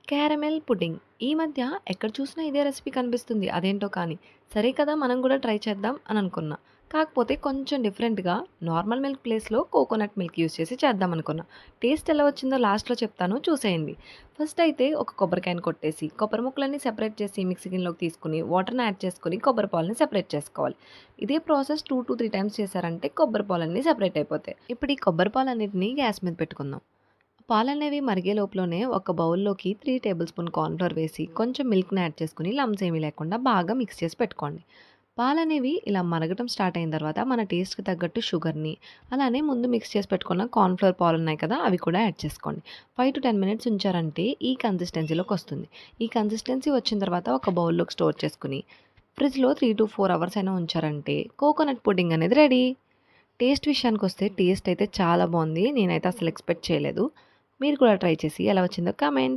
Caramel pudding. ఈ మధ్య ఎక్కడ చూసినా ఇదే రెసిపీ కనిపిస్తుంది. అదేంటో కానీ. సరే కదా మనం గూడా ట్రై చేద్దాం అని అనుకున్నా. కాకపోతే కొంచెం డిఫరెంట్‌గా నార్మల్ మిల్క్ ప్లేస్‌లో కోకోనట్ మిల్క్ యూజ్ చేసి చేద్దామనుకున్నా. టేస్ట్ ఎలా వచ్చిందో లాస్ట్‌లో చెప్తాను చూసేయండి. ఫస్ట్ అయితే ఒక కొబ్బరికాయని కొట్టేసి, కొబ్బరి ముక్కలన్నీ సెపరేట్ చేసి మిక్సీ గిన్నెలోకి తీసుకొని, వాటర్‌ని యాడ్ చేసుకొని కొబ్బరి పాలని సెపరేట్ చేసుకోవాలి. ఇదే ప్రాసెస్ 2-3 టైమ్స్ చేశారంటే కొబ్బరి పాలన్నీ సెపరేట్ అయిపోతాయి. ఇప్పుడు ఈ కొబ్బరి పాలన్నిటిని గ్యాస్ మీద పెట్టుకుందాం. పాలనేవి మరిగే లోపులోనే ఒక బౌల్‌లోకి 3 టేబుల్ స్పూన్ కార్న్‌ఫ్లోర్ వేసి, కొంచెం మిల్క్‌ని యాడ్ చేసుకొని లమ్స్ ఏమీ లేకుండా బాగా మిక్స్ చేసి పెట్టుకోండి. పాలనేవి ఇలా మరగటం స్టార్ట్ అయిన తర్వాత మన టేస్ట్‌కి తగ్గట్టు షుగర్‌ని, అలానే ముందు మిక్స్ చేసి పెట్టుకున్న కార్న్‌ఫ్లోర్ పాలున్నాయి కదా! అవి కూడా యాడ్ చేసుకోండి. 5-10 మినిట్స్ ఉంచారంటే ఈ కన్సిస్టెన్సీలోకొస్తుంది. ఈ కన్సిస్టెన్సీ వచ్చిన తర్వాత ఒక బౌల్‌లోకి స్టోర్ చేసుకొని, ఫ్రిడ్జ్‌లో 3-4 అవర్స్ అయినా ఉంచారంటే కోకోనట్ పుడ్డింగ్ అనేది రెడీ. టేస్ట్ విషయానికొస్తే టేస్ట్ అయితే చాలా బావుంది. నేనైతే అసలు ఎక్స్‌పెక్ట్ చేయలేదు. మీరు కూడా ట్రై చేసి ఎలా వచ్చిందో కామెంట్